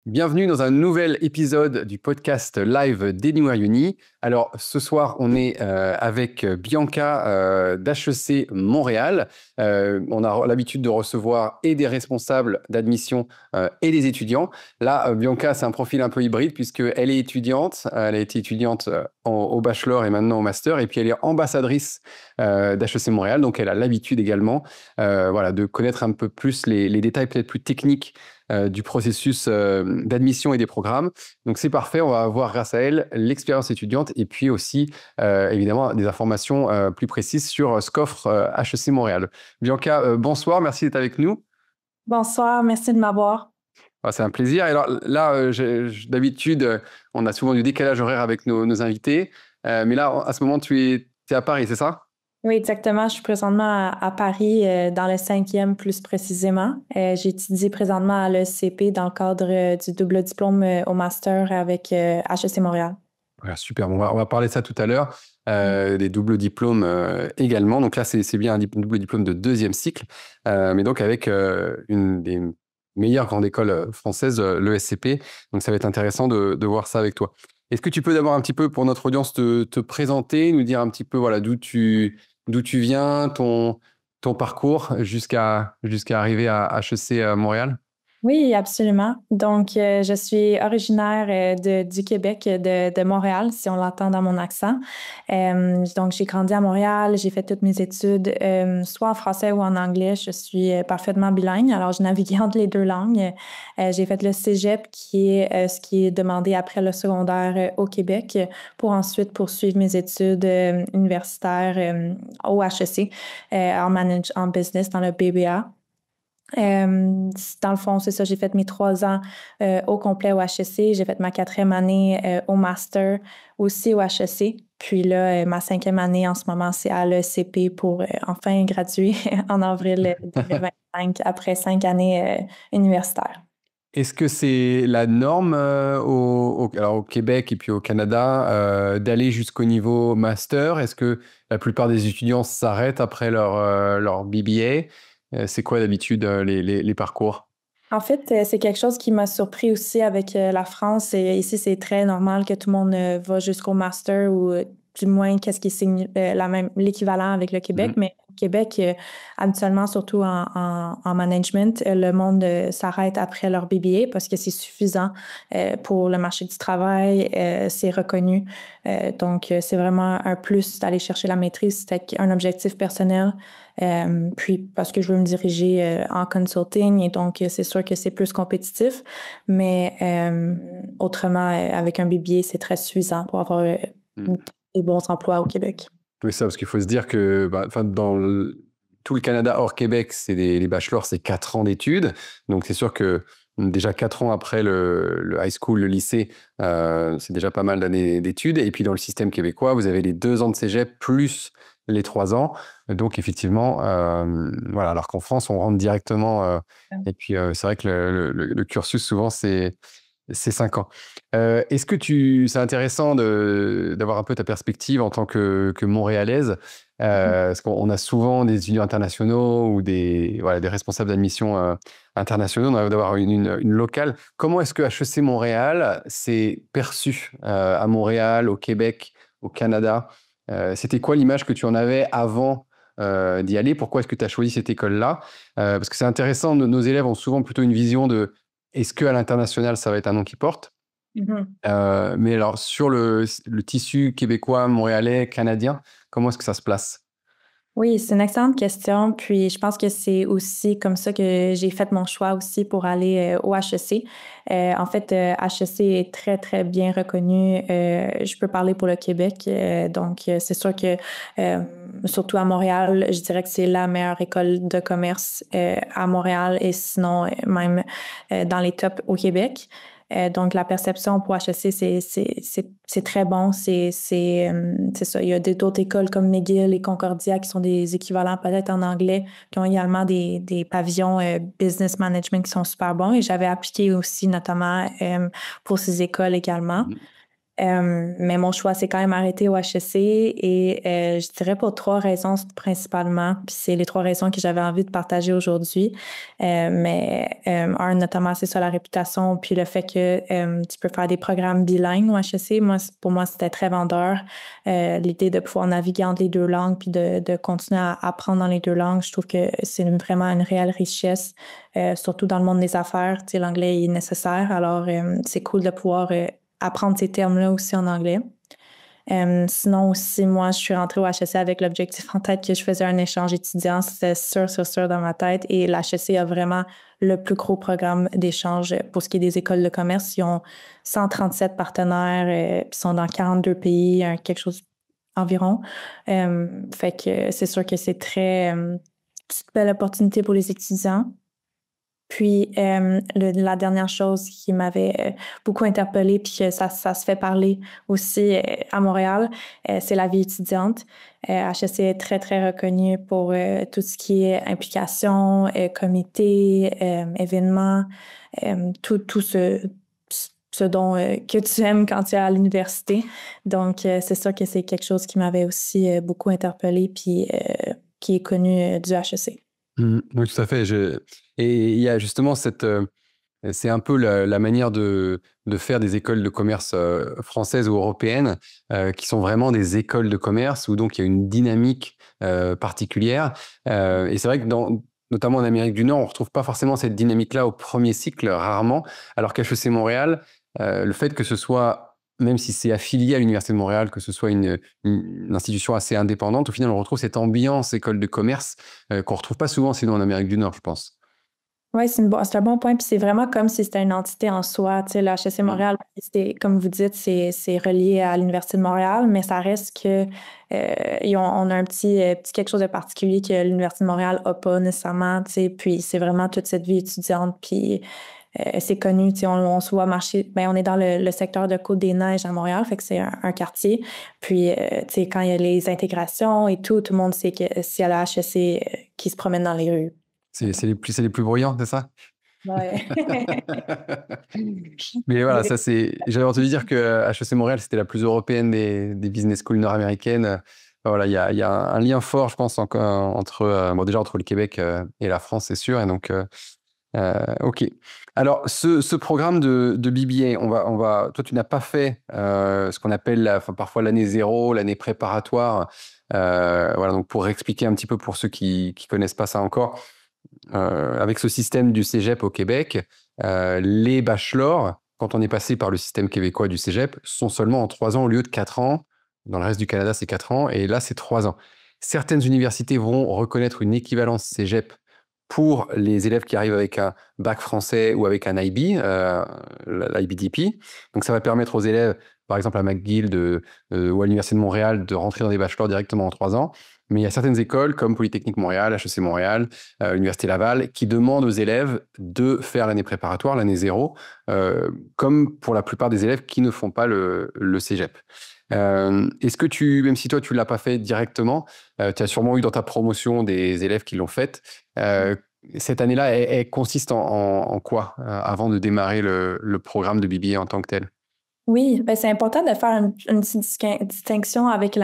Bienvenue dans un nouvel épisode du podcast live d'Anywhere Uni. Alors ce soir, on est avec Bianca d'HEC Montréal. On a l'habitude de recevoir et des responsables d'admission et des étudiants. Là, Bianca, c'est un profil un peu hybride puisqu'elle est étudiante. Elle a été étudiante au bachelor et maintenant au master. Et puis elle est ambassadrice d'HEC Montréal. Donc elle a l'habitude également de connaître un peu plus les détails peut-être plus techniques du processus d'admission et des programmes. Donc c'est parfait, on va avoir grâce à elle l'expérience étudiante et puis aussi évidemment des informations plus précises sur ce qu'offre HEC Montréal. Bianca, bonsoir, merci d'être avec nous. Bonsoir, merci de m'avoir. C'est un plaisir. Et alors là, d'habitude, on a souvent du décalage horaire avec nos invités, mais là, à ce moment, tu es à Paris, c'est ça? Oui, exactement. Je suis présentement à Paris, dans le 5e plus précisément. J'étudie présentement à l'ESCP dans le cadre du double diplôme au master avec HEC Montréal. Ouais, super, on va parler de ça tout à l'heure, des doubles diplômes également. Donc là, c'est bien un double diplôme de deuxième cycle, mais donc avec une des meilleures grandes écoles françaises, l'ESCP. Donc ça va être intéressant de voir ça avec toi. Est-ce que tu peux d'abord un petit peu, pour notre audience, te présenter, nous dire un petit peu d'où tu viens, ton parcours jusqu'à arriver à HEC Montréal? Oui, absolument. Donc, je suis originaire du Québec, de Montréal, si on l'entend dans mon accent. Donc, j'ai grandi à Montréal, j'ai fait toutes mes études, soit en français ou en anglais. Je suis parfaitement bilingue, alors je naviguais entre les deux langues. J'ai fait le cégep, qui est ce qui est demandé après le secondaire au Québec, pour ensuite poursuivre mes études universitaires au HEC, en business, dans le BBA. Dans le fond, c'est ça, j'ai fait mes 3 ans au complet au HEC. J'ai fait ma 4e année au master aussi au HEC. Puis là, ma 5e année en ce moment, c'est à l'ESCP pour enfin graduer en avril 2025 après 5 années universitaires. Est-ce que c'est la norme alors au Québec et puis au Canada d'aller jusqu'au niveau master? Est-ce que la plupart des étudiants s'arrêtent après leur BBA? C'est quoi d'habitude les parcours? En fait, c'est quelque chose qui m'a surpris aussi avec la France. Et ici, c'est très normal que tout le monde va jusqu'au master ou du moins qu'est-ce qui signe l'équivalent avec le Québec. Mhm. Mais au Québec, habituellement, surtout en management, le monde s'arrête après leur BBA parce que c'est suffisant pour le marché du travail, c'est reconnu. Donc, c'est vraiment un plus d'aller chercher la maîtrise. C'était un objectif personnel. Puis parce que je veux me diriger en consulting et donc c'est sûr que c'est plus compétitif, mais autrement, avec un BBA, c'est très suffisant pour avoir des bons emplois au Québec. Oui, ça, parce qu'il faut se dire que tout le Canada hors Québec, les bachelors, c'est 4 ans d'études. Donc, c'est sûr que déjà 4 ans après le high school, le lycée, c'est déjà pas mal d'années d'études. Et puis, dans le système québécois, vous avez les 2 ans de cégep plus les 3 ans. Donc, effectivement, alors qu'en France, on rentre directement. Et puis, c'est vrai que le cursus, souvent, c'est 5 ans. Est-ce que c'est intéressant d'avoir un peu ta perspective en tant que Montréalaise, parce qu'on a souvent des étudiants internationaux ou des responsables d'admission internationaux, on a d'avoir une locale. Comment est-ce que HEC Montréal s'est perçu à Montréal, au Québec, au Canada? C'était quoi l'image que tu en avais avant d'y aller? Pourquoi est-ce que tu as choisi cette école-là? Parce que c'est intéressant, nos élèves ont souvent plutôt une vision de est-ce qu'à l'international, ça va être un nom qui porte? Mhm. Mais alors, sur le tissu québécois, montréalais, canadien, comment est-ce que ça se place? Oui, c'est une excellente question. Puis je pense que c'est aussi comme ça que j'ai fait mon choix aussi pour aller au HEC. En fait, HEC est très, très bien reconnu. Je peux parler pour le Québec. Donc, c'est sûr que, surtout à Montréal, je dirais que c'est la meilleure école de commerce à Montréal et sinon même dans les tops au Québec. Donc, la perception pour HEC, c'est très bon. C'est ça. Il y a d'autres écoles comme McGill et Concordia qui sont des équivalents peut-être en anglais, qui ont également des pavillons business management qui sont super bons. Et j'avais appliqué aussi notamment pour ces écoles également. Mais mon choix s'est quand même arrêté au HEC et je dirais pour 3 raisons principalement. Puis c'est les 3 raisons que j'avais envie de partager aujourd'hui. Notamment, c'est ça, la réputation, puis le fait que tu peux faire des programmes bilingues au HEC. Pour moi, c'était très vendeur. L'idée de pouvoir naviguer entre les 2 langues puis de continuer à apprendre dans les 2 langues, je trouve que c'est vraiment une réelle richesse, surtout dans le monde des affaires. Tu sais, l'anglais est nécessaire, alors c'est cool de pouvoir apprendre ces termes-là aussi en anglais. Sinon aussi, moi, je suis rentrée au HEC avec l'objectif en tête que je faisais un échange étudiant. C'était sûr dans ma tête. Et l'HEC a vraiment le plus gros programme d'échange pour ce qui est des écoles de commerce. Ils ont 137 partenaires, ils sont dans 42 pays, quelque chose environ. Fait que c'est sûr que c'est très une belle opportunité pour les étudiants. Puis, la dernière chose qui m'avait beaucoup interpellée, puis que ça se fait parler aussi à Montréal, c'est la vie étudiante. HEC est très, très reconnu pour tout ce qui est implication, comité, événements, tout ce dont que tu aimes quand tu es à l'université. Donc, c'est sûr que c'est quelque chose qui m'avait aussi beaucoup interpellée, puis qui est connu du HEC. Oui, tout à fait. Et il y a justement c'est un peu la manière de faire des écoles de commerce françaises ou européennes qui sont vraiment des écoles de commerce où donc il y a une dynamique particulière. Et c'est vrai que notamment en Amérique du Nord, on ne retrouve pas forcément cette dynamique-là au premier cycle, rarement, alors qu'HEC Montréal, le fait que ce soit, même si c'est affilié à l'Université de Montréal, que ce soit une institution assez indépendante, au final, on retrouve cette ambiance école de commerce qu'on ne retrouve pas souvent sinon en Amérique du Nord, je pense. Oui, c'est un bon point. Puis c'est vraiment comme si c'était une entité en soi. Tu sais, la HEC Montréal, comme vous dites, c'est relié à l'Université de Montréal, mais ça reste que on a un petit quelque chose de particulier que l'Université de Montréal n'a pas nécessairement. Tu sais, puis c'est vraiment toute cette vie étudiante. Puis c'est connu. Tu sais, on se voit marcher. Ben, on est dans le secteur de Côte-des-Neiges à Montréal, fait que c'est un quartier. Puis, tu sais, quand il y a les intégrations et tout le monde sait que c'est à la HEC qui se promène dans les rues. C'est les plus bruyants, c'est ça? Ouais. Mais voilà, j'avais entendu dire que HEC Montréal, c'était la plus européenne des business schools nord-américaines. Voilà, il y a un lien fort, je pense, déjà entre le Québec et la France, c'est sûr. Et donc, OK. Alors, ce programme de BBA, toi, tu n'as pas fait ce qu'on appelle parfois l'année zéro, l'année préparatoire. Voilà, donc pour expliquer un petit peu pour ceux qui connaissent pas ça encore, avec ce système du cégep au Québec, les bachelors, quand on est passé par le système québécois du cégep, sont seulement en 3 ans au lieu de 4 ans. Dans le reste du Canada, c'est 4 ans, et là, c'est 3 ans. Certaines universités vont reconnaître une équivalence cégep pour les élèves qui arrivent avec un bac français ou avec un IB, l'IBDP. Donc, ça va permettre aux élèves, par exemple à McGill ou à l'Université de Montréal, de rentrer dans des bachelors directement en 3 ans. Mais il y a certaines écoles comme Polytechnique Montréal, HEC Montréal, Université Laval, qui demandent aux élèves de faire l'année préparatoire, l'année zéro, comme pour la plupart des élèves qui ne font pas le cégep. Est-ce que même si toi tu ne l'as pas fait directement, tu as sûrement eu dans ta promotion des élèves qui l'ont faite. Cette année-là, elle consiste en quoi avant de démarrer le programme de BBA en tant que tel? Oui, ben c'est important de faire une petite distinction avec les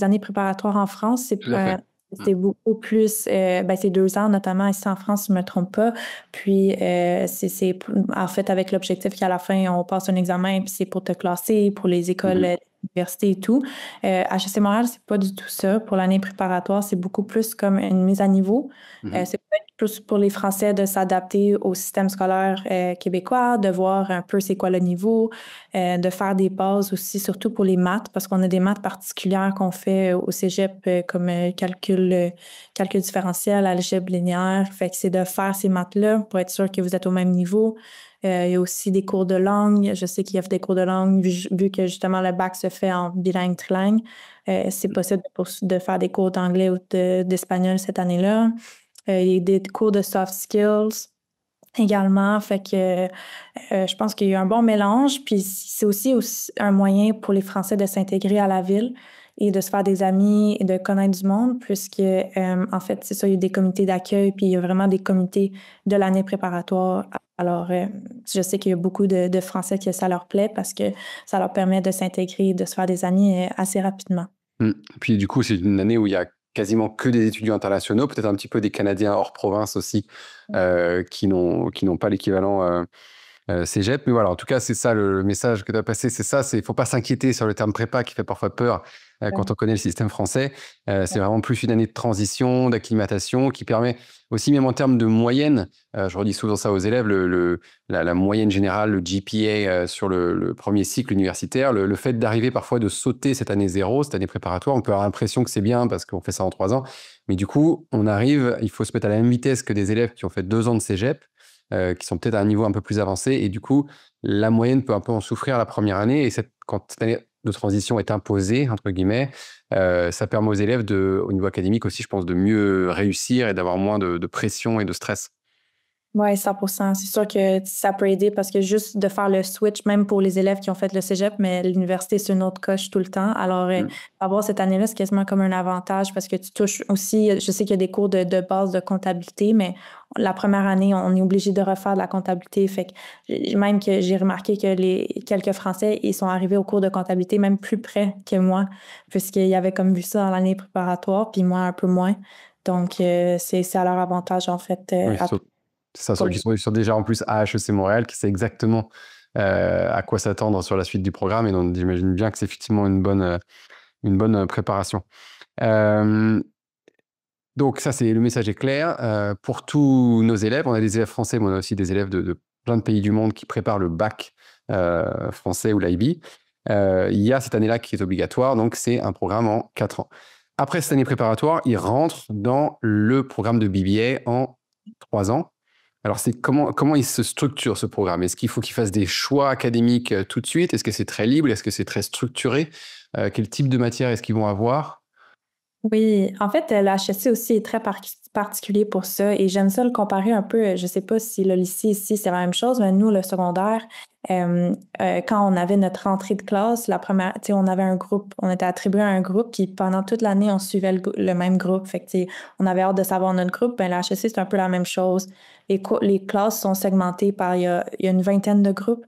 années préparatoires en France. Tout à fait. C'est beaucoup plus, c'est 2 ans, notamment ici en France, si je ne me trompe pas. Puis, c'est en fait avec l'objectif qu'à la fin, on passe un examen, puis c'est pour te classer, pour les écoles, universités et tout. HEC Montréal, c'est pas du tout ça. Pour l'année préparatoire, c'est beaucoup plus comme une mise à niveau. C'est peut-être plus pour les Français de s'adapter au système scolaire québécois, de voir un peu c'est quoi le niveau, de faire des bases aussi, surtout pour les maths, parce qu'on a des maths particulières qu'on fait au cégep, comme calcul différentiel, algèbre linéaire. Fait que c'est de faire ces maths-là pour être sûr que vous êtes au même niveau. Il y a aussi des cours de langue. Je sais qu'il y a des cours de langue, vu que justement le bac se fait en bilingue trilingue. C'est possible de faire des cours d'anglais ou d'espagnol cette année-là. Il y a des cours de soft skills également. Fait que je pense qu'il y a un bon mélange. Puis c'est aussi un moyen pour les Français de s'intégrer à la ville et de se faire des amis et de connaître du monde, puisque en fait, c'est ça, il y a des comités d'accueil, puis il y a vraiment des comités de l'année préparatoire Alors, je sais qu'il y a beaucoup de Français que ça leur plaît parce que ça leur permet de s'intégrer, de se faire des amis assez rapidement. Puis du coup, c'est une année où il y a quasiment que des étudiants internationaux, peut-être un petit peu des Canadiens hors province aussi, qui n'ont pas l'équivalent cégep. Mais voilà, en tout cas, c'est ça le message que tu as passé, c'est ça, il ne faut pas s'inquiéter sur le terme prépa qui fait parfois peur quand on connaît le système français. C'est vraiment plus une année de transition, d'acclimatation qui permet aussi, même en termes de moyenne, je redis souvent ça aux élèves, la moyenne générale, le GPA sur le premier cycle universitaire, le fait d'arriver parfois de sauter cette année zéro, cette année préparatoire, on peut avoir l'impression que c'est bien parce qu'on fait ça en 3 ans, mais du coup, il faut se mettre à la même vitesse que des élèves qui ont fait 2 ans de cégep, qui sont peut-être à un niveau un peu plus avancé, et du coup, la moyenne peut un peu en souffrir la première année, et quand cette année de transition est imposée, entre guillemets, ça permet aux élèves, au niveau académique aussi, je pense, de mieux réussir et d'avoir moins de pression et de stress. Oui, 100%. C'est sûr que ça peut aider parce que juste de faire le switch, même pour les élèves qui ont fait le cégep, mais l'université, c'est une autre coche tout le temps. Alors, avoir cette année-là, c'est quasiment comme un avantage parce que tu touches aussi, je sais qu'il y a des cours de base de comptabilité, mais la première année, on est obligé de refaire de la comptabilité. Fait que même que j'ai remarqué que quelques Français, ils sont arrivés au cours de comptabilité même plus près que moi, puisqu'ils avaient comme vu ça dans l'année préparatoire, puis moi un peu moins. Donc, c'est à leur avantage, en fait, Oui, c'est ça, pour ceux les... qui sont déjà en plus à HEC Montréal, qui sait exactement à quoi s'attendre sur la suite du programme. Et donc, j'imagine bien que c'est effectivement une bonne préparation. Donc, ça, le message est clair. Pour tous nos élèves, on a des élèves français, mais on a aussi des élèves de plein de pays du monde qui préparent le bac français ou l'IB. Il y a cette année-là qui est obligatoire, donc c'est un programme en 4 ans. Après cette année préparatoire, ils rentrent dans le programme de BBA en 3 ans. Alors, comment il se structure, ce programme? Est-ce qu'il faut qu'ils fassent des choix académiques tout de suite? Est-ce que c'est très libre? Est-ce que c'est très structuré? Quel type de matière est-ce qu'ils vont avoir? Oui, en fait, le HEC aussi est très particulier pour ça et j'aime ça le comparer un peu. Je sais pas si le lycée ici, c'est la même chose, mais nous, le secondaire, quand on avait notre rentrée de classe, la première, tu sais, on avait un groupe, on était attribué à un groupe, puis pendant toute l'année, on suivait le même groupe. Fait que, tu sais, on avait hâte de savoir notre groupe. Ben, le HEC, c'est un peu la même chose. Les classes sont segmentées il y a une vingtaine de groupes.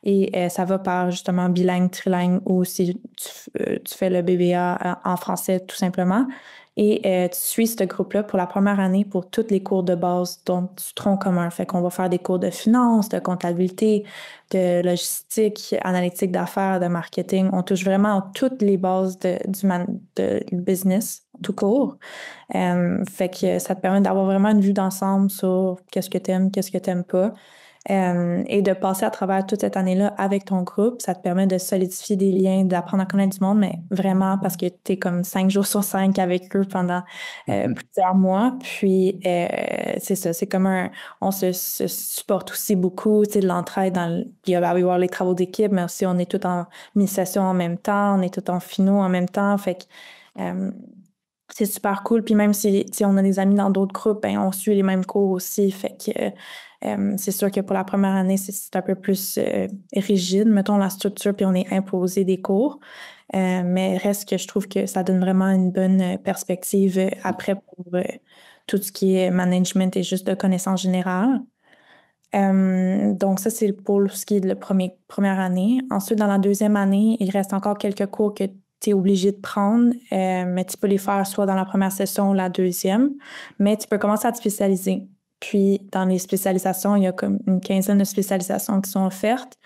Et ça va par justement bilingue, trilingue ou si tu fais le BBA en français tout simplement. Et tu suis ce groupe-là pour la première année pour tous les cours de base, donc du tronc commun. Fait qu'on va faire des cours de finance, de comptabilité, de logistique, analytique d'affaires, de marketing. On touche vraiment à toutes les bases du business tout court. Fait que ça te permet d'avoir vraiment une vue d'ensemble sur qu'est-ce que t'aimes pas. Et de passer à travers toute cette année-là avec ton groupe, ça te permet de solidifier des liens, d'apprendre à connaître du monde, mais vraiment parce que tu es comme 5 jours sur 5 avec eux pendant plusieurs mois. Puis, c'est ça, c'est comme on se supporte aussi beaucoup, tu sais, de l'entraide il va y avoir les travaux d'équipe, mais aussi on est tout en mi-session en même temps, on est tout en finaux en même temps. Fait que, c'est super cool. Puis même si on a des amis dans d'autres groupes, ben, on suit les mêmes cours aussi. Fait que c'est sûr que pour la première année, c'est un peu plus rigide, mettons, la structure, puis on est imposé des cours. Mais reste que je trouve que ça donne vraiment une bonne perspective après pour tout ce qui est management et juste de connaissances générales. Donc ça, c'est pour ce qui est de la première année. Ensuite, dans la deuxième année, il reste encore quelques cours que tu es obligé de prendre, mais tu peux les faire soit dans la première session ou la deuxième, mais tu peux commencer à te spécialiser. Puis, dans les spécialisations, il y a comme une quinzaine de spécialisations qui sont offertes.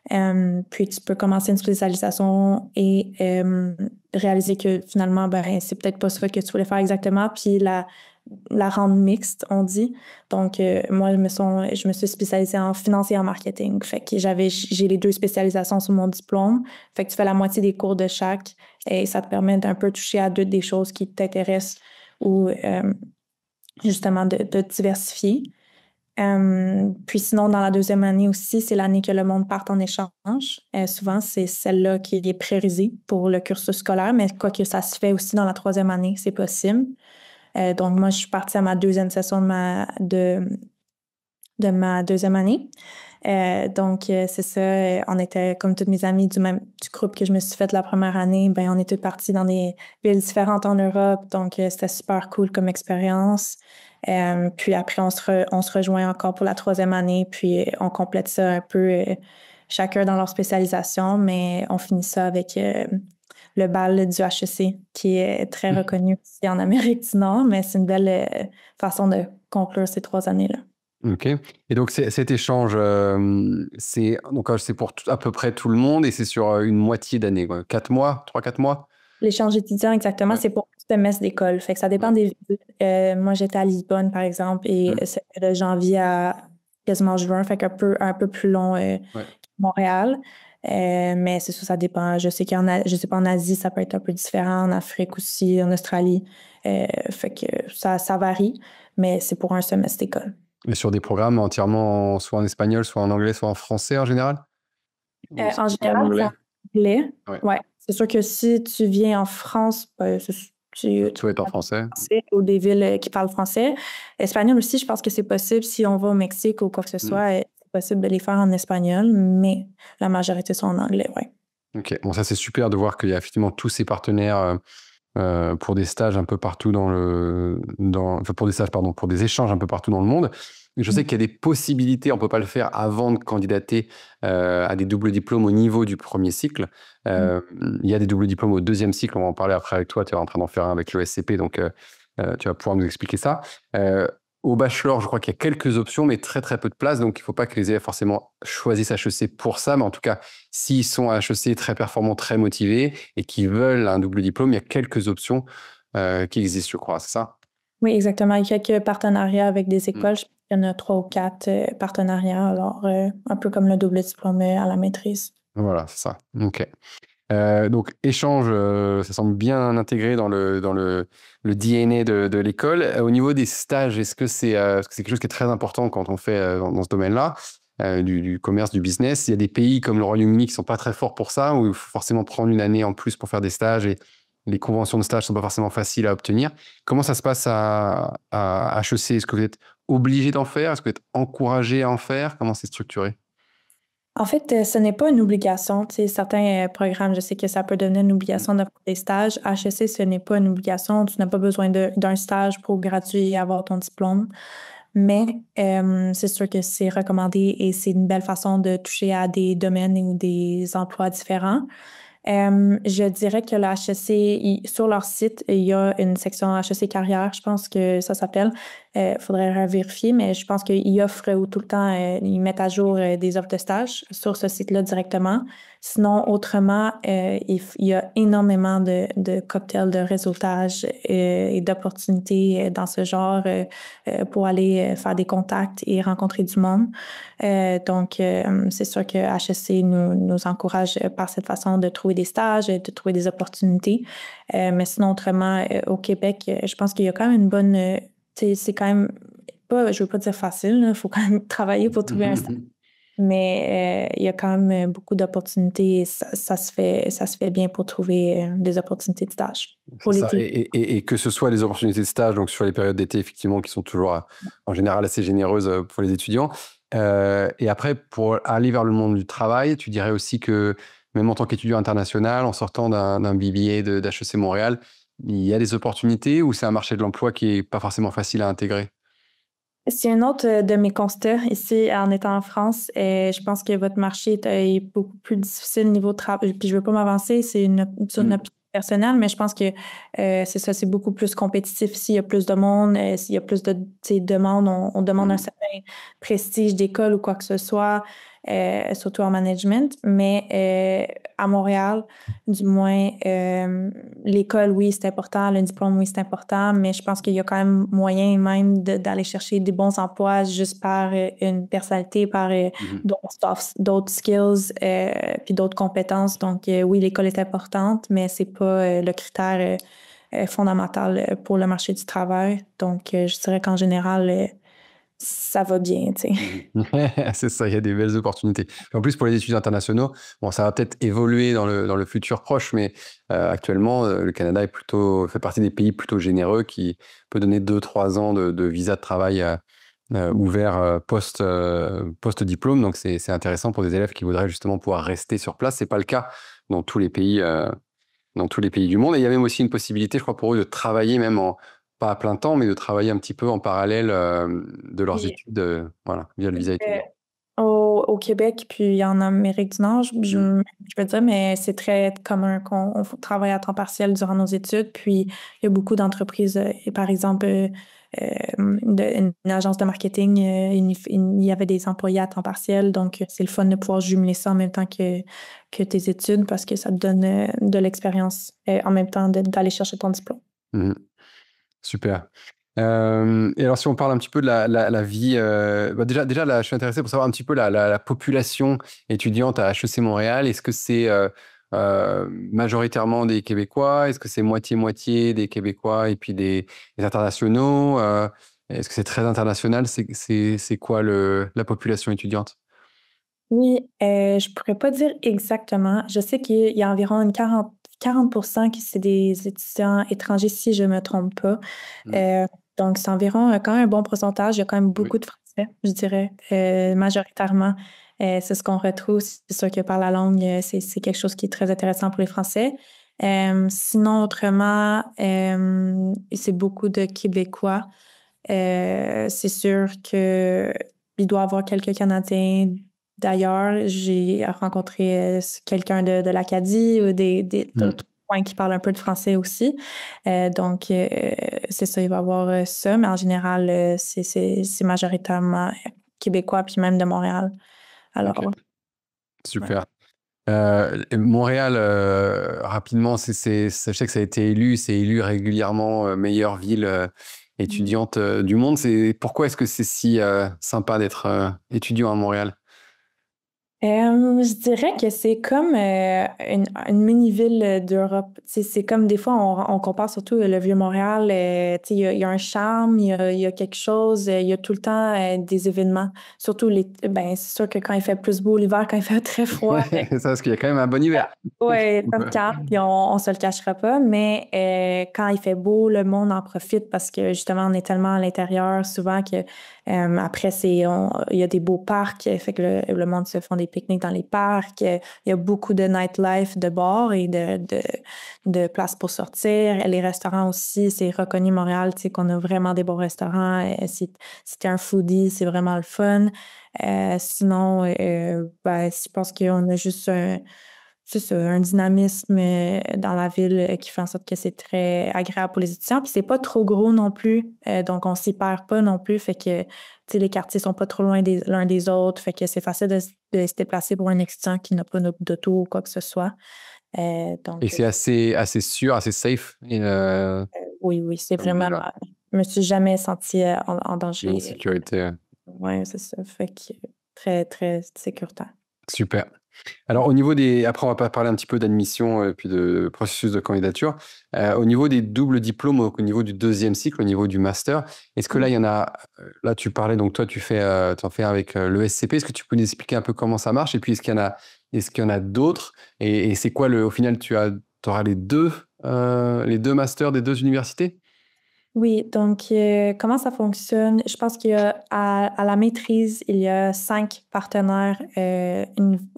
Puis, tu peux commencer une spécialisation et réaliser que finalement, ben, c'est peut-être pas ça que tu voulais faire exactement. Puis, la rendre mixte, on dit. Donc, moi, je me suis spécialisée en finance et en marketing. Fait que j'ai les deux spécialisations sur mon diplôme. Fait que tu fais la moitié des cours de chaque et ça te permet d'un peu toucher à deux des choses qui t'intéressent ou justement de diversifier. Puis sinon, dans la deuxième année aussi, c'est l'année que le monde part en échange. Souvent, c'est celle-là qui est priorisée pour le cursus scolaire, mais quoique ça se fait aussi dans la troisième année, c'est possible. Donc, moi, je suis partie à ma deuxième session de ma deuxième année. Donc, c'est ça. On était, comme toutes mes amies du groupe que je me suis fait la première année, ben, on était partis dans des villes différentes en Europe. Donc, c'était super cool comme expérience. Puis après, on se rejoint encore pour la troisième année, puis on complète ça un peu chacun dans leur spécialisation, mais on finit ça avec le bal du HEC, qui est très reconnu aussi en Amérique du Nord, mais c'est une belle façon de conclure ces 3 années-là. Ok. Et donc cet échange, c'est pour à peu près tout le monde et c'est sur une moitié d'année, quoi. 4 mois, 3-4 mois? L'échange étudiant, exactement, Ouais. c'est pour le semestre d'école. Fait que ça dépend Ouais. des villes. Moi, j'étais à Lisbonne, par exemple, et c'était de janvier à quasiment juin, fait un peu plus long Ouais. que Montréal. Mais c'est ça dépend. Je sais je sais pas, en Asie, ça peut être un peu différent, en Afrique aussi, en Australie. Fait que ça varie, mais c'est pour un semestre d'école. Et sur des programmes entièrement soit en espagnol, soit en anglais, soit en français en général? Ou c'est En plutôt en général, c'est anglais? en anglais. Ouais. Ouais. C'est sûr que si tu viens en France, ben, tu Tout est en français. français ou des villes qui parlent français. Espagnol aussi, je pense que c'est possible si on va au Mexique ou quoi que ce soit, c'est possible de les faire en espagnol, mais la majorité sont en anglais, ouais. Ok. Bon, ça c'est super de voir qu'il y a effectivement tous ces partenaires pour des stages un peu partout enfin, pour des stages, pardon, pour des échanges un peu partout dans le monde. Je sais qu'il y a des possibilités, on peut pas le faire avant de candidater à des doubles diplômes au niveau du premier cycle. Il y a des doubles diplômes au deuxième cycle, on va en parler après avec toi, tu es en train d'en faire un avec l'ESCP, donc tu vas pouvoir nous expliquer ça. Au bachelor, je crois qu'il y a quelques options, mais très très peu de place, donc il ne faut pas que les élèves forcément choisissent HEC pour ça, mais en tout cas, s'ils sont à HEC très performants, très motivés et qui veulent un double diplôme, il y a quelques options qui existent, je crois, c'est ça? Oui, exactement. Il y a quelques partenariats avec des écoles. Je pense qu'il y en a 3 ou 4 partenariats, alors un peu comme le double diplôme à la maîtrise. Voilà, c'est ça. Ok. Donc, échange, ça semble bien intégré dans le DNA de l'école. Au niveau des stages, est-ce que parce que c'est quelque chose qui est très important quand on fait dans ce domaine-là, du commerce, du business? Il y a des pays comme le Royaume-Uni qui sont pas très forts pour ça, où il faut forcément prendre une année en plus pour faire des stages et les conventions de stage sont pas forcément faciles à obtenir. Comment ça se passe à HEC? Est-ce que vous êtes obligé d'en faire? Est-ce que vous êtes encouragé à en faire? Comment c'est structuré? En fait, ce n'est pas une obligation. Tu sais, certains programmes, je sais que ça peut devenir une obligation de faire des stages. HEC, ce n'est pas une obligation. Tu n'as pas besoin d'un stage pour graduer et avoir ton diplôme. Mais c'est sûr que c'est recommandé et c'est une belle façon de toucher à des domaines ou des emplois différents. Je dirais que le HEC, sur leur site, il y a une section HEC carrière, je pense que ça s'appelle. Faudrait vérifier, mais je pense qu'ils offrent tout le temps, ils mettent à jour des offres de stage sur ce site-là directement. Sinon, autrement, il y a énormément de cocktails de réseautage et d'opportunités dans ce genre pour aller faire des contacts et rencontrer du monde. Donc, c'est sûr que HEC nous encourage par cette façon de trouver des stages, de trouver des opportunités. Mais sinon, autrement, au Québec, je pense qu'il y a quand même une bonne... c'est quand même pas, je veux pas dire facile, il faut quand même travailler pour trouver un stage. Mais il y a quand même beaucoup d'opportunités et ça se fait bien pour trouver des opportunités de stage pour C'est ça. l'été. Et que ce soit les opportunités de stage, donc sur les périodes d'été, effectivement, qui sont toujours en général assez généreuses pour les étudiants. Et après, pour aller vers le monde du travail, tu dirais aussi que même en tant qu'étudiant international, en sortant d'un BBA d'HEC Montréal, il y a des opportunités ou c'est un marché de l'emploi qui est pas forcément facile à intégrer? C'est un autre de mes constats ici en étant en France. Je pense que votre marché est beaucoup plus difficile niveau travail. Puis je veux pas m'avancer, c'est une opinion personnelle, mais je pense que c'est ça, c'est beaucoup plus compétitif ici. Il y a plus de monde, s'il y a plus de demandes, on demande un certain prestige d'école ou quoi que ce soit, surtout en management. Mais à Montréal, du moins, l'école, oui, c'est important, le diplôme, oui, c'est important, mais je pense qu'il y a quand même moyen même d'aller chercher des bons emplois juste par une personnalité, par d'autres skills, puis d'autres compétences. Donc, oui, l'école est importante, mais c'est pas le critère fondamental pour le marché du travail. Donc, je dirais qu'en général, ça va bien, tu sais. C'est ça, il y a des belles opportunités. En plus, pour les étudiants internationaux, bon, ça va peut-être évoluer dans le futur proche, mais actuellement, le Canada fait partie des pays plutôt généreux qui peut donner 2-3 ans de visa de travail ouvert post-diplôme. Donc, c'est intéressant pour des élèves qui voudraient justement pouvoir rester sur place. C'est pas le cas dans tous les pays du monde. Et il y a même aussi une possibilité, je crois, pour eux de travailler même pas à plein temps, mais de travailler un petit peu en parallèle de leurs Puis, études, voilà, via le visa euh, étudiant. au Québec, puis en Amérique du Nord, Mm. je veux dire, mais c'est très commun qu'on on travaille à temps partiel durant nos études. Puis il y a beaucoup d'entreprises, et par exemple, une agence de marketing, il y avait des employés à temps partiel. Donc, c'est le fun de pouvoir jumeler ça en même temps que tes études parce que ça te donne de l'expérience en même temps d'aller chercher ton diplôme. Mhm. Super. Et alors, si on parle un petit peu de la vie, bah déjà là, je suis intéressé pour savoir un petit peu la population étudiante à HEC Montréal. Est-ce que c'est majoritairement des Québécois? Est-ce que c'est moitié-moitié des Québécois et puis des internationaux? Est-ce que c'est très international? C'est quoi la population étudiante? Oui, je pourrais pas dire exactement. Je sais qu'il y a environ une 40% qui c'est des étudiants étrangers, si je me trompe pas. Mm. Euh, donc, c'est environ quand même un bon pourcentage. Il y a quand même Oui. beaucoup de Français, je dirais, majoritairement. C'est ce qu'on retrouve. C'est sûr que par la langue, c'est quelque chose qui est très intéressant pour les Français. Sinon, autrement, c'est beaucoup de Québécois. C'est sûr que il doit y avoir quelques Canadiens d'ailleurs. J'ai rencontré quelqu'un de l'Acadie ou Mm. d'autres coins qui parlent un peu de français aussi. Donc, c'est ça, il va y avoir ça, mais en général, c'est majoritairement québécois, puis même de Montréal. Alors, Ok, ouais. super. Et Montréal, rapidement, je sais que ça a été élu, c'est élu régulièrement meilleure ville étudiante du monde. Pourquoi est-ce que c'est si sympa d'être étudiant à Montréal? Je dirais que c'est comme une mini-ville d'Europe. C'est comme des fois, on compare surtout le Vieux-Montréal. Tu sais, il y a un charme, il y a quelque chose, il y a tout le temps des événements. Surtout, ben, c'est sûr que quand il fait plus beau l'hiver, quand il fait très froid, Ouais, ça, parce qu'il y a quand même un bon hiver. ouais, ça se calme, puis on se le cachera pas, mais quand il fait beau, le monde en profite parce que justement, on est tellement à l'intérieur souvent que après, il y a des beaux parcs, fait que le monde se font des pique-niques dans les parcs. Il y a beaucoup de nightlife de bars et de places pour sortir. Les restaurants aussi, c'est reconnu Montréal, tu sais, qu'on a vraiment des bons restaurants. Si t'es un foodie, c'est vraiment le fun. Sinon, ben, je pense qu'on a juste c'est ça, un dynamisme dans la ville qui fait en sorte que c'est très agréable pour les étudiants. Puis c'est pas trop gros non plus, donc on s'y perd pas non plus. Fait que, tu sais, les quartiers sont pas trop loin l'un des autres. Fait que c'est facile de se déplacer pour un étudiant qui n'a pas d'auto ou quoi que ce soit. Et Donc, c'est assez sûr, assez safe. Et, oui, oui, c'est comme vraiment. ville, Je me suis jamais sentie en une danger. sécurité. Ouais, c'est ça. Fait que très, très sécuritaire. Super. Alors, après, on va pas parler un petit peu d'admission et puis de processus de candidature. Au niveau des doubles diplômes, au niveau du deuxième cycle, au niveau du master, est-ce que là, il y en a, là, tu parlais, donc toi, t'en fais avec l'ESCP. Est-ce que tu peux nous expliquer un peu comment ça marche? Et puis, est-ce qu'il y en a d'autres? Et c'est quoi au final, auras les deux masters des deux universités? Oui, donc comment ça fonctionne? Je pense qu'il y a à la maîtrise, il y a 5 partenaires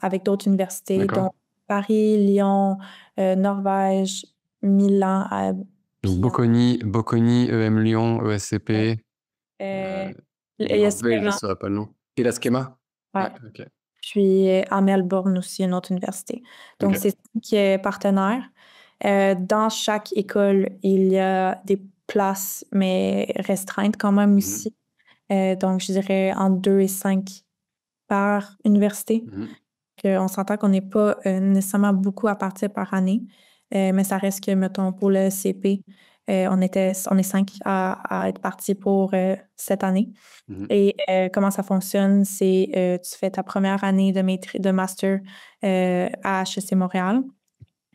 avec d'autres universités, D'accord. dont Paris, Lyon, Norvège, Milan, Donc, puis Bocconi, EM Lyon, ouais, ESCP. euh, il Et y a en belge, je ne Stéphane, saurais pas le nom. Et la Schema? Ouais, ouais. ok. Puis à Melbourne aussi, une autre université. Donc, Ok. c'est 5 partenaires. Dans chaque école, il y a des places, mais restreintes quand même Mhm. aussi. Donc, je dirais entre 2 et 5 par université. Mhm. On s'entend qu'on n'est pas nécessairement beaucoup à partir par année, mais ça reste que, mettons, pour le CP, on est 5 à être partis pour cette année. Mhm. Et comment ça fonctionne, c'est tu fais ta première année de master à HEC Montréal.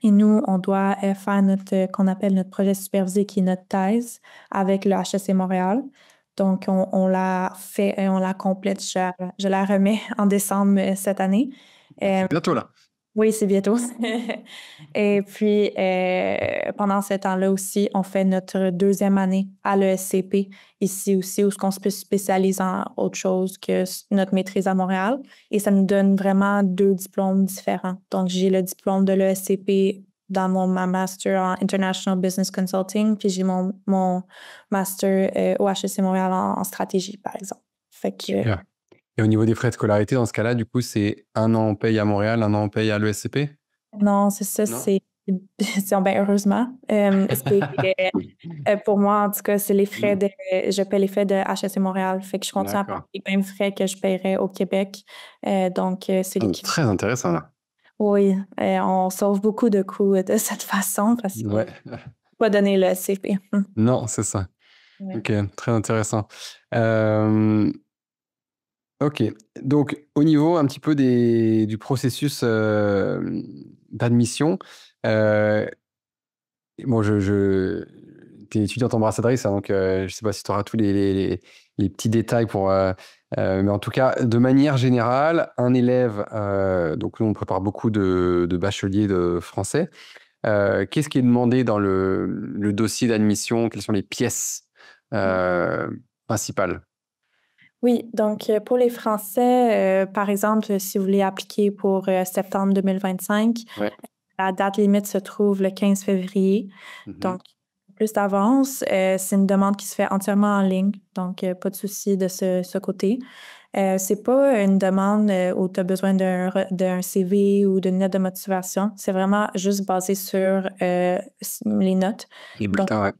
Et nous, on doit faire qu'on appelle notre projet supervisé, qui est notre thèse avec le HEC Montréal. Donc, on la fait, on la complète. Je la remets en décembre cette année. C'est bientôt là. Oui, c'est bientôt. Et puis, pendant ce temps-là aussi, on fait notre deuxième année à l'ESCP, ici aussi, où on se spécialise en autre chose que notre maîtrise à Montréal. Et ça nous donne vraiment 2 diplômes différents. Donc, j'ai le diplôme de l'ESCP dans ma master en International Business Consulting, puis j'ai mon master au HEC Montréal en stratégie, par exemple. Fait que, Super. Et au niveau des frais de scolarité, dans ce cas-là, du coup, c'est 1 an on paye à Montréal, 1 an on paye à l'ESCP? non, c'est ça, Non? ben, heureusement. Pour moi, en tout cas, c'est les frais Mhm. je paie les frais de HEC Montréal. Fait que je continue à payer D'accord. les mêmes frais que je paierais au Québec. Donc, c'est Ah, l'équivalent. très intéressant, là. Oui, on sauve beaucoup de coûts de cette façon parce qu'il Ouais. ne faut pas donner le CP. Non, c'est ça. Ouais. Ok, très intéressant. Euh, ok, donc au niveau un petit peu du processus d'admission, euh, bon, t'es étudiante ambassadrice, hein, donc je sais pas si tu auras tous les petits détails mais en tout cas, de manière générale, un élève, donc nous on prépare beaucoup de bacheliers de français. Qu'est-ce qui est demandé dans le dossier d'admission? Quelles sont les pièces euh, principales? Oui, donc pour les Français, par exemple, si vous voulez appliquer pour septembre 2025, Ouais. la date limite se trouve le 15 février. Mhm. Donc, plus d'avance. C'est une demande qui se fait entièrement en ligne, donc pas de souci de ce côté. C'est pas une demande où tu as besoin d'un CV ou d'une lettre de motivation. C'est vraiment juste basé sur les notes. Les Donc, bulletins, ouais.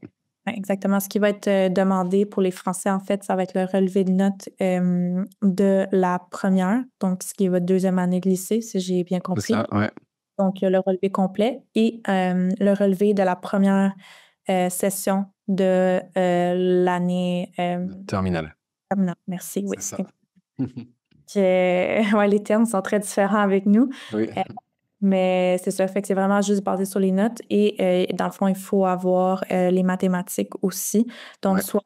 ouais, exactement. Ce qui va être demandé pour les Français, en fait, ça va être le relevé de notes de la première, donc ce qui est votre deuxième année de lycée, si j'ai bien C'est compris. ça, ouais. Donc, le relevé complet et le relevé de la première session de l'année Terminal, terminale. Merci, oui. c'est ça. Ouais, les termes sont très différents avec nous. Oui, Euh, mais c'est ça, fait que c'est vraiment juste basé sur les notes et dans le fond, il faut avoir les mathématiques aussi. Donc, ouais, soit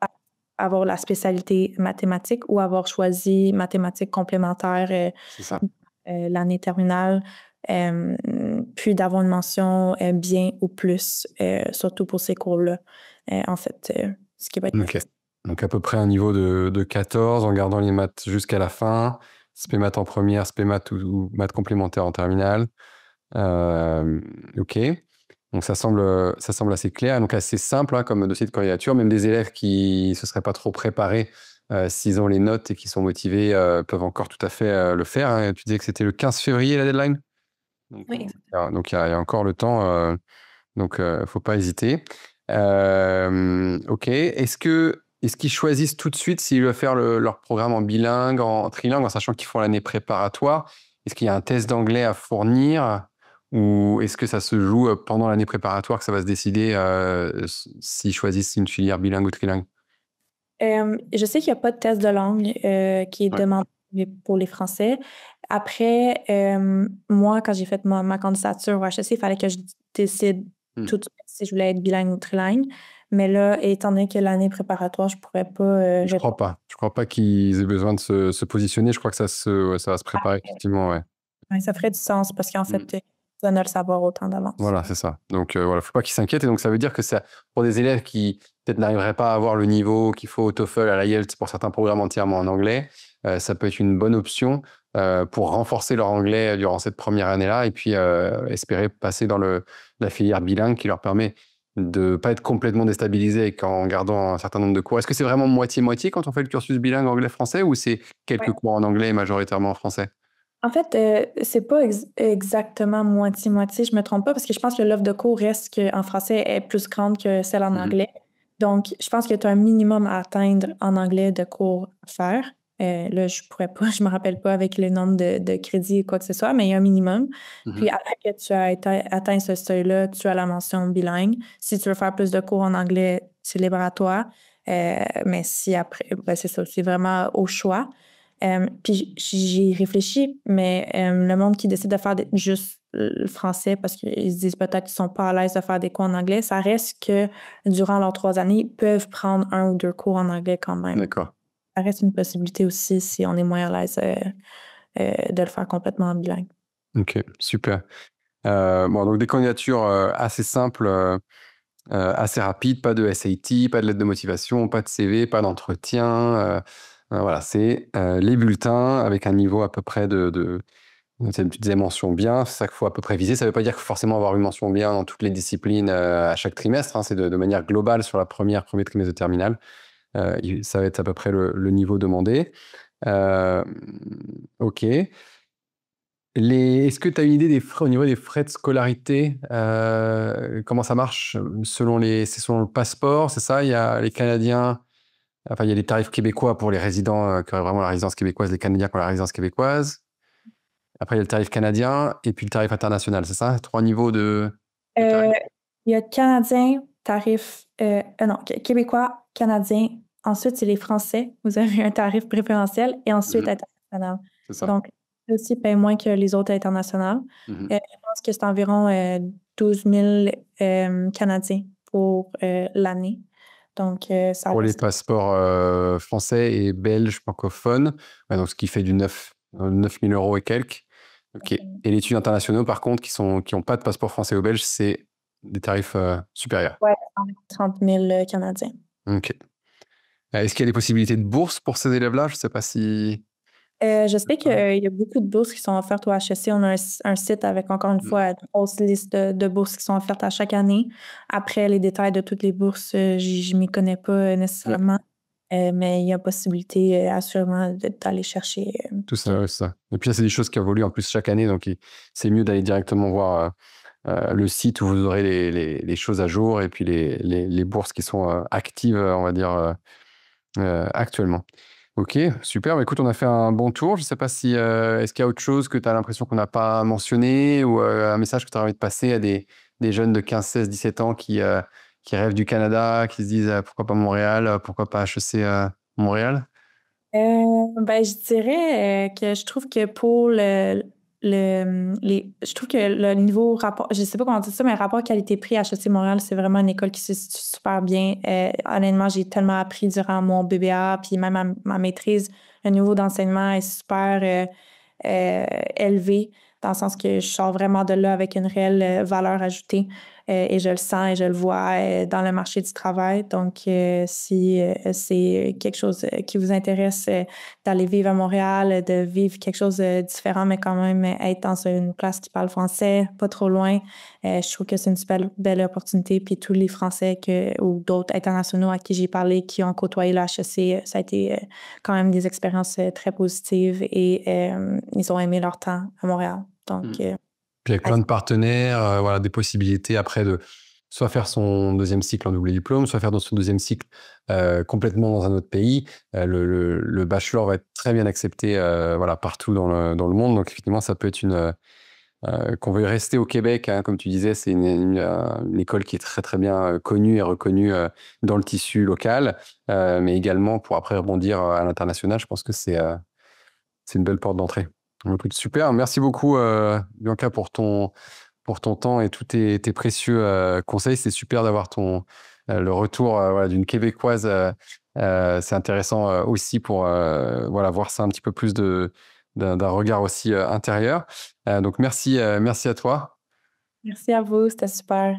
avoir la spécialité mathématiques ou avoir choisi mathématiques complémentaires c'est ça. l'année terminale, puis d'avoir une mention bien ou plus, surtout pour ces cours-là. En fait, ce qui va être Ok. nécessaire. Donc à peu près un niveau de 14 en gardant les maths jusqu'à la fin. Spé maths en première, spé maths ou maths complémentaires en terminale. Ok. Donc ça semble assez clair, donc assez simple hein, comme dossier de candidature. Même des élèves qui ne se seraient pas trop préparés, s'ils ont les notes et qui sont motivés, peuvent encore tout à fait le faire. Hein. Tu disais que c'était le 15 février la deadline? Donc, Oui, donc il y a encore le temps, donc faut pas hésiter. Ok. Est-ce qu'ils choisissent tout de suite s'ils veulent faire leur programme en bilingue, en trilingue, en sachant qu'ils font l'année préparatoire? Est-ce qu'il y a un test d'anglais à fournir ou est-ce que ça se joue pendant l'année préparatoire que ça va se décider s'ils choisissent une filière bilingue ou trilingue? Je sais qu'il n'y a pas de test de langue qui est Ouais. demandé pour les Français. Après, moi, quand j'ai fait ma candidature au HEC, il fallait que je décide Hmm. tout de suite si je voulais être bilingue ou trilingue. Mais là, étant donné que l'année préparatoire, je ne pourrais pas Je crois répondre. pas. Je crois pas qu'ils aient besoin de se positionner. Je crois que ça va se préparer effectivement, ouais. Ouais, ça ferait du sens parce qu'en fait, ça ne le savoir autant d'avance. Voilà, c'est ça. Donc voilà, faut pas qu'ils s'inquiètent. Et donc ça veut dire que c'est pour des élèves qui peut-être n'arriveraient pas à avoir le niveau qu'il faut au TOEFL, à l'IELTS pour certains programmes entièrement en anglais, ça peut être une bonne option pour renforcer leur anglais durant cette première année-là et puis espérer passer dans la filière bilingue qui leur permet de pas être complètement déstabilisé en gardant un certain nombre de cours. Est-ce que c'est vraiment moitié-moitié quand on fait le cursus bilingue anglais-français ou c'est quelques cours en anglais et majoritairement en français? En fait, c'est pas exactement moitié-moitié, je me trompe pas, parce que je pense que l'offre de cours reste en français est plus grande que celle en Mhm. anglais. Donc, je pense que tu as un minimum à atteindre en anglais de cours à faire. Là, je pourrais pas, je me rappelle pas avec le nombre de crédits ou quoi que ce soit, mais il y a un minimum. Puis Mhm. après que tu as atteint ce seuil-là, tu as la mention bilingue. Si tu veux faire plus de cours en anglais, c'est libératoire. Mais si après, ben, c'est ça, c'est vraiment au choix. Puis j'y réfléchi, mais le monde qui décide de faire juste le français parce qu'ils se disent peut-être qu'ils sont pas à l'aise de faire des cours en anglais, ça reste que durant leurs 3 années, ils peuvent prendre 1 ou 2 cours en anglais quand même. D'accord. Ça reste une possibilité aussi si on est moins à l'aise de le faire complètement en bilingue. Ok, super. Bon, donc des candidatures assez simples, assez rapides, pas de SAT, pas de lettre de motivation, pas de CV, pas d'entretien. Voilà, c'est les bulletins avec un niveau à peu près Tu disais mention bien, c'est ça qu'il faut à peu peu viser. Ça ne veut pas dire qu'il faut forcément avoir une mention bien dans toutes les disciplines à chaque trimestre, hein. C'est de manière globale sur la premier trimestre de terminale. Ça va être à peu près le niveau demandé. Ok. Est-ce que tu as une idée des frais, au niveau des frais de scolarité, comment ça marche c'est selon le passeport, c'est ça? Il y a les Canadiens, enfin, il y a les tarifs québécois pour les résidents qui auraient vraiment la résidence québécoise, les Canadiens qui ont la résidence québécoise. Après, il y a le tarif canadien et puis le tarif international, c'est ça? 3 niveaux de tarifs? Euh, il y a Canadien, tarif, non, Québécois, Canadien. Ensuite, c'est les Français. Vous avez un tarif préférentiel et ensuite Mhm. international. C'est ça. Donc, eux aussi payent moins que les autres internationaux. Mhm. Je pense que c'est environ 12 000 Canadiens pour l'année. Donc, ça Pour les reste. passeports français et belges francophones, ouais, donc ce qui fait du 9 000 euros et quelques. Ok. Et les études internationaux, par contre, qui ont pas de passeport français ou belge, c'est des tarifs supérieurs. Ouais, 30 000 Canadiens. Ok. Est-ce qu'il y a des possibilités de bourse pour ces élèves-là? Je ne sais pas si... Je sais qu'il y a beaucoup de bourses qui sont offertes au HEC. On a un site avec, encore une Mm. fois, une grosse liste de bourses qui sont offertes à chaque année. Après, les détails de toutes les bourses, je ne m'y connais pas Ouais, nécessairement, mais il y a possibilité, assurément, d'aller chercher. tout ça, ouais, c'est ça. Et puis ça, c'est des choses qui évoluent en plus chaque année, donc c'est mieux d'aller directement voir le site où vous aurez les choses à jour et puis les bourses qui sont actives, on va dire, actuellement. Ok, super. Bah, écoute, on a fait un bon tour. Je ne sais pas si est-ce qu'il y a autre chose que tu as l'impression qu'on n'a pas mentionné ou un message que tu as envie de passer à des jeunes de 15, 16, 17 ans qui rêvent du Canada, qui se disent pourquoi pas Montréal, pourquoi pas HEC Montréal? Ben, je dirais que je trouve que pour je trouve que le niveau rapport, je sais pas comment dire ça, mais rapport qualité-prix à HEC Montréal, c'est vraiment une école qui se situe super bien. Honnêtement, j'ai tellement appris durant mon BBA, puis même ma maîtrise. Le niveau d'enseignement est super élevé, dans le sens que je sors vraiment de là avec une réelle valeur ajoutée. Et je le sens et je le vois dans le marché du travail. Donc, si c'est quelque chose qui vous intéresse d'aller vivre à Montréal, de vivre quelque chose de différent, mais quand même être dans une place qui parle français, pas trop loin, je trouve que c'est une super belle opportunité. Puis tous les Français ou d'autres internationaux à qui j'ai parlé, qui ont côtoyé le HEC, ça a été quand même des expériences très positives et ils ont aimé leur temps à Montréal. Donc, Puis avec plein de partenaires, voilà, des possibilités après de soit faire son deuxième cycle en double diplôme, soit faire dans son deuxième cycle complètement dans un autre pays. Le bachelor va être très bien accepté voilà, partout dans le monde. Donc effectivement, ça peut être qu'on veuille rester au Québec, hein, comme tu disais, c'est une école qui est très très bien connue et reconnue dans le tissu local, mais également pour après rebondir à l'international. Je pense que c'est une belle porte d'entrée. Écoute, super, merci beaucoup Bianca pour ton temps et tous tes précieux conseils. C'est super d'avoir le retour voilà, d'une Québécoise. C'est intéressant aussi pour voilà, voir ça un petit peu plus d'un regard aussi intérieur. Donc merci à toi. merci à vous, c'était super.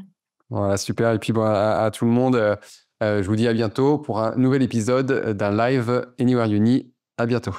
Voilà, super. Et puis bon, à tout le monde, je vous dis à bientôt pour un nouvel épisode d'un live Anywhere Uni. À bientôt.